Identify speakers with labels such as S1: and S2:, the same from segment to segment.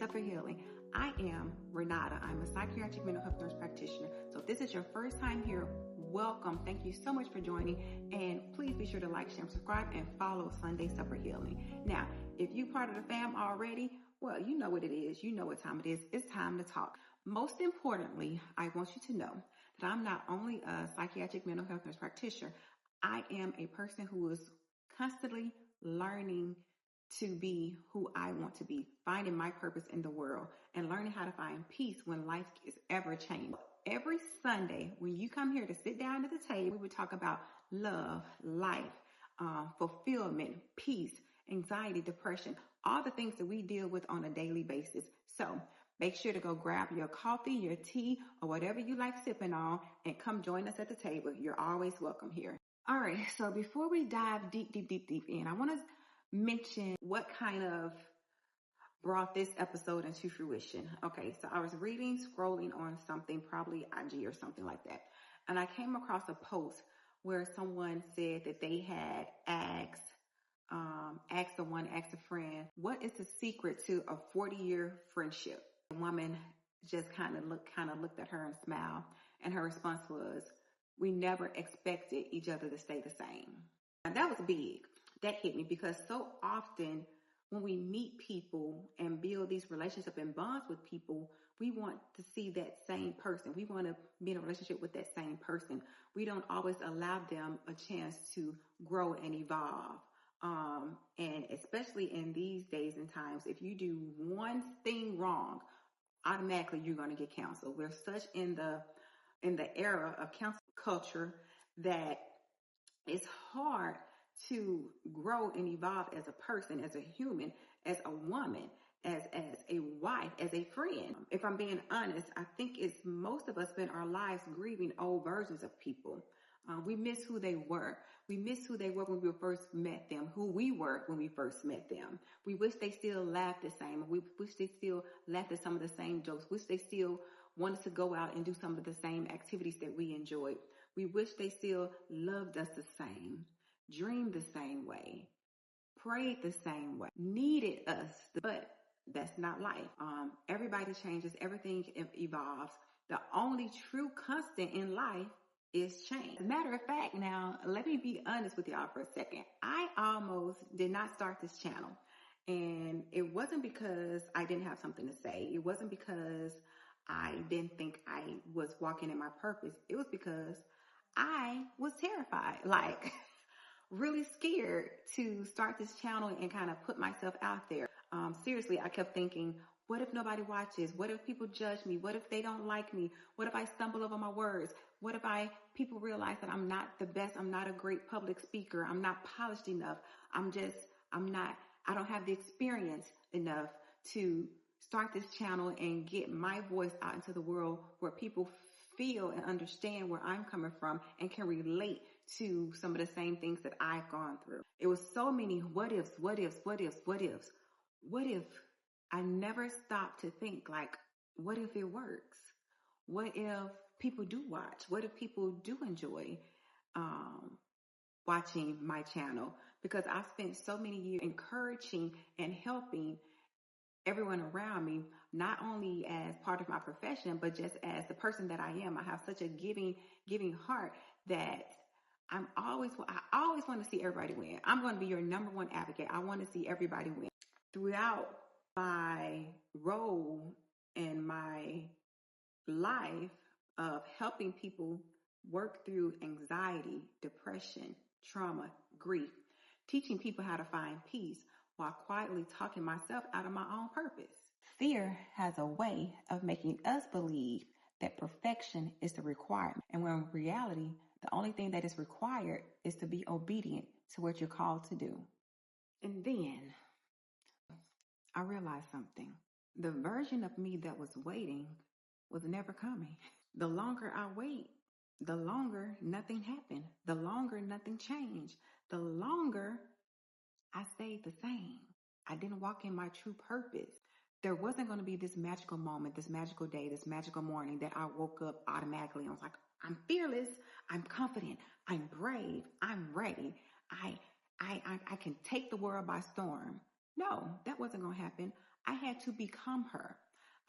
S1: Suppa Healing. I am Renata. I'm a psychiatric mental health nurse practitioner. So if this is your first time here, welcome. Thank you so much for joining. And please be sure to like, share, and subscribe, and follow Sunday Suppa Healing. Now, if you're part of the fam already, well, you know what it is. You know what time it is. It's time to talk. Most importantly, I want you to know that I'm not only a psychiatric mental health nurse practitioner, I am a person who is constantly learning to be who I want to be, finding my purpose in the world, and learning how to find peace when life is ever changing. Every Sunday, when you come here to sit down at the table, we would talk about love, life, fulfillment, peace, anxiety, depression, all the things that we deal with on a daily basis. So make sure to go grab your coffee, your tea, or whatever you like sipping on, and come join us at the table. You're always welcome here. All right, so before we dive deep in, I want to mention what kind of brought this episode into fruition. Okay, so I was scrolling on something, probably IG or something like that, and I came across a post where someone said that they had asked a friend, what is the secret to a 40-year friendship? The woman just kind of looked at her and smiled, and her response was, we never expected each other to stay the same. And that was big. That hit me because so often when we meet people and build these relationships and bonds with people, we want to see that same person. We want to be in a relationship with that same person. We don't always allow them a chance to grow and evolve. And especially in these days and times, if you do one thing wrong, automatically you're going to get counseled. We're such in the era of counsel culture that it's hard to grow and evolve as a person, as a human, as a woman, as a wife, as a friend. If I'm being honest, I think it's most of us spend our lives grieving old versions of people. We miss who they were. We miss who they were when we first met them, who we were when we first met them. We wish they still laughed the same. We wish they still laughed at some of the same jokes. Wish they still wanted to go out and do some of the same activities that we enjoyed. We wish they still loved us the same, dreamed the same way, prayed the same way, needed us, but that's not life. Everybody changes. Everything evolves. The only true constant in life is change. As a matter of fact, now, let me be honest with y'all for a second. I almost did not start this channel. And it wasn't because I didn't have something to say. It wasn't because I didn't think I was walking in my purpose. It was because I was terrified, like really scared to start this channel and kind of put myself out there. Seriously, I kept thinking, what if nobody watches? What if people judge me? What if they don't like me? What if I stumble over my words? What if people realize that I'm not the best? I'm not a great public speaker. I'm not polished enough. I don't have the experience enough to start this channel and get my voice out into the world where people feel and understand where I'm coming from and can relate to some of the same things that I've gone through. It was so many what ifs. What if I never stopped to think, like, what if it works? What if people do watch? What if people do enjoy watching my channel? Because I've spent so many years encouraging and helping everyone around me, not only as part of my profession, but just as the person that I am. I have such a giving heart that I always want to see everybody win. I'm going to be your number one advocate. I want to see everybody win. Throughout my role in my life of helping people work through anxiety, depression, trauma, grief, teaching people how to find peace while quietly talking myself out of my own purpose. Fear has a way of making us believe that perfection is the requirement, and when in reality, the only thing that is required is to be obedient to what you're called to do. And then I realized something. The version of me that was waiting was never coming. The longer I wait, the longer nothing happened. The longer nothing changed. The longer I stayed the same. I didn't walk in my true purpose. There wasn't going to be this magical moment, this magical day, this magical morning that I woke up automatically and was like, I'm fearless, I'm confident, I'm brave, I'm ready. I can take the world by storm. No, that wasn't going to happen. I had to become her.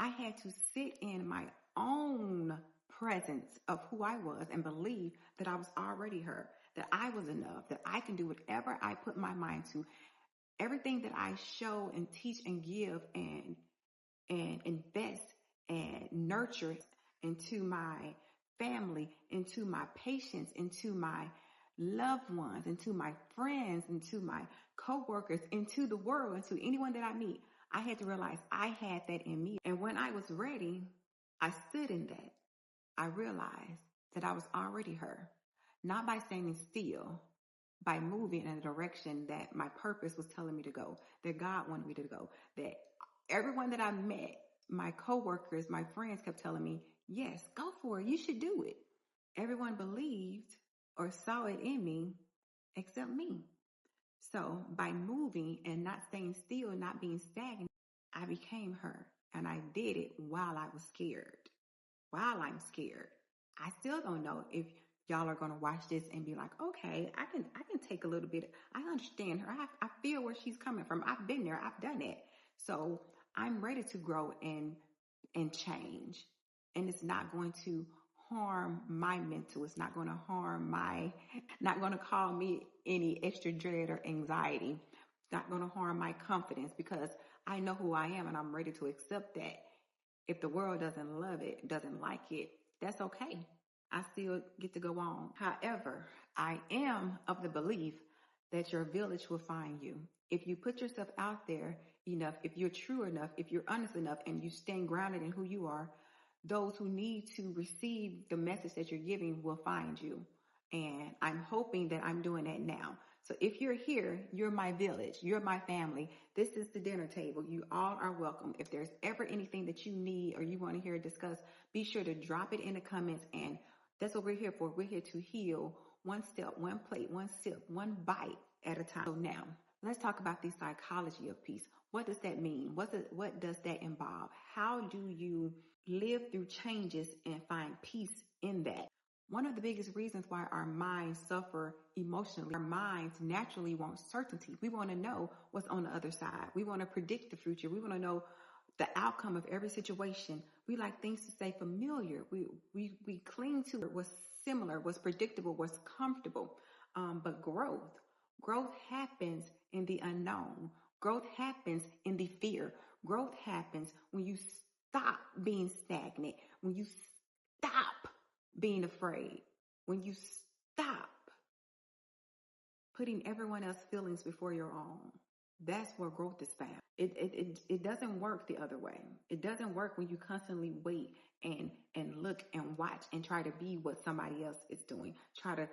S1: I had to sit in my own presence of who I was and believe that I was already her, that I was enough, that I can do whatever I put my mind to. Everything that I show and teach and give and invest and nurture into my family, into my patients, into my loved ones, into my friends, into my coworkers, into the world, into anyone that I meet. I had to realize I had that in me. And when I was ready, I stood in that. I realized that I was already her, not by standing still, by moving in a direction that my purpose was telling me to go, that God wanted me to go, that everyone that I met, my coworkers, my friends kept telling me, yes, go for it. You should do it. Everyone believed or saw it in me except me. So by moving and not staying still, not being stagnant, I became her, and I did it while I was scared. While I'm scared, I still don't know if y'all are going to watch this and be like, okay, I can take a little bit. I understand her. I feel where she's coming from. I've been there. I've done it. So I'm ready to grow and change. And it's not going to harm my mental. It's not going to harm not going to cause me any extra dread or anxiety. It's not going to harm my confidence because I know who I am and I'm ready to accept that. If the world doesn't love it, doesn't like it, that's okay. I still get to go on. However, I am of the belief that your village will find you. If you put yourself out there enough, if you're true enough, if you're honest enough, and you stand grounded in who you are, those who need to receive the message that you're giving will find you. And I'm hoping that I'm doing that now. So if you're here, you're my village, you're my family. This is the dinner table. You all are welcome. If there's ever anything that you need or you want to hear discussed, be sure to drop it in the comments. And that's what we're here for. We're here to heal one step, one plate, one sip, one bite at a time. So now let's talk about the psychology of peace. What does that mean? What does that involve? How do you live through changes and find peace in that? One of the biggest reasons why our minds suffer emotionally, our minds naturally want certainty. We want to know what's on the other side. We want to predict the future. We want to know the outcome of every situation. We like things to stay familiar. We cling to what's similar, what's predictable, what's comfortable. But growth happens in the unknown. Growth happens in the fear. Growth happens when you stop being stagnant, when you stop being afraid, when you stop putting everyone else's feelings before your own. That's where growth is found. It doesn't work the other way. It doesn't work when you constantly wait and look and watch and try to be what somebody else is doing. Try to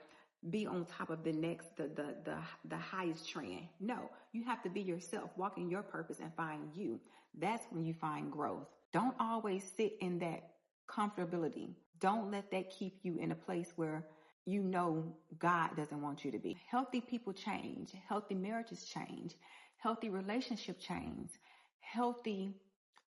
S1: be on top of the highest trend. No, you have to be yourself, walk in your purpose and find you. That's when you find growth. Don't always sit in that comfortability. Don't let that keep you in a place where you know God doesn't want you to be. Healthy people change. Healthy marriages change. Healthy relationship change. Healthy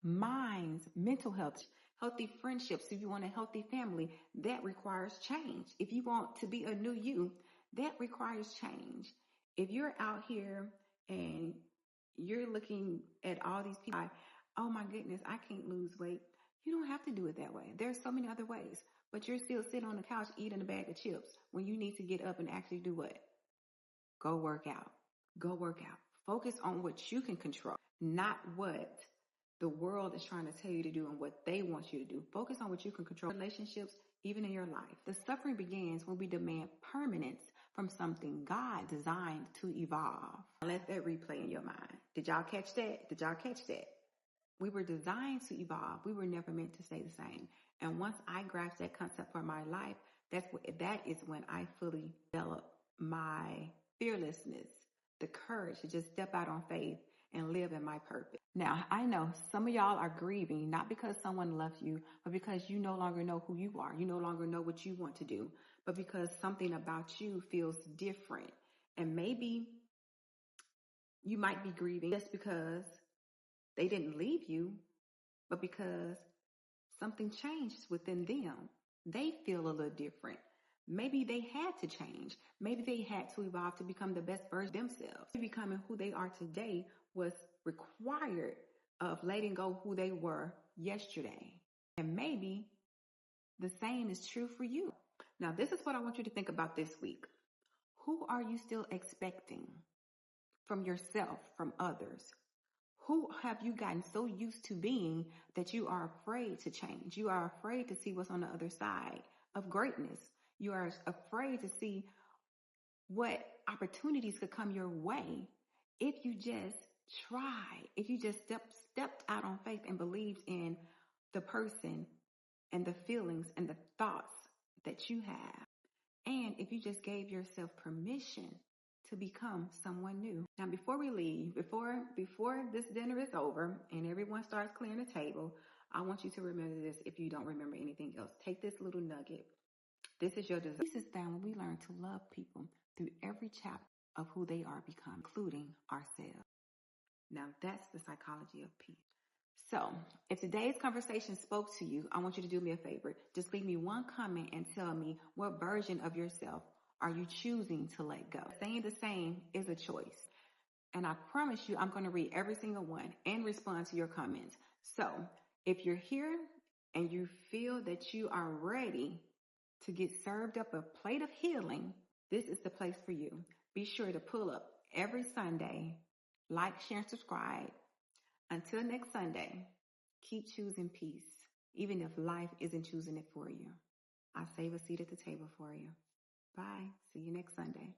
S1: minds, mental health, healthy friendships. If you want a healthy family, that requires change. If you want to be a new you, that requires change. If you're out here and you're looking at all these people, oh my goodness, I can't lose weight. You don't have to do it that way. There's so many other ways, but you're still sitting on the couch eating a bag of chips when you need to get up and actually do what? Go work out. Go work out. Focus on what you can control, not what the world is trying to tell you to do and what they want you to do. Focus on what you can control. Relationships, even in your life. The suffering begins when we demand permanence from something God designed to evolve. Let that replay in your mind. Did y'all catch that? Did y'all catch that? We were designed to evolve. We were never meant to stay the same. And once I grasped that concept for my life, that is when I fully developed my fearlessness, the courage to just step out on faith and live in my purpose. Now, I know some of y'all are grieving, not because someone left you, but because you no longer know who you are. You no longer know what you want to do, but because something about you feels different. And maybe you might be grieving just because they didn't leave you, but because something changed within them. They feel a little different. Maybe they had to change. Maybe they had to evolve to become the best version of themselves. Becoming who they are today was required of letting go who they were yesterday. And maybe the same is true for you. Now, this is what I want you to think about this week. Who are you still expecting from yourself, from others? Who have you gotten so used to being that you are afraid to change? You are afraid to see what's on the other side of greatness. You are afraid to see what opportunities could come your way if you just try, if you just stepped out on faith and believed in the person and the feelings and the thoughts that you have. And if you just gave yourself permission to become someone new. Now, before we leave, before this dinner is over and everyone starts clearing the table, I want you to remember this. If you don't remember anything else, take this little nugget. This is your desire. This is down when we learn to love people through every chapter of who they are become, including ourselves. Now, that's the psychology of peace. So, if today's conversation spoke to you, I want you to do me a favor. Just leave me one comment and tell me what version of yourself are you choosing to let go. Saying the same is a choice. And I promise you, I'm going to read every single one and respond to your comments. So, if you're here and you feel that you are ready to get served up a plate of healing, this is the place for you. Be sure to pull up every Sunday, like, share, and subscribe. Until next Sunday, keep choosing peace, even if life isn't choosing it for you. I'll save a seat at the table for you. Bye. See you next Sunday.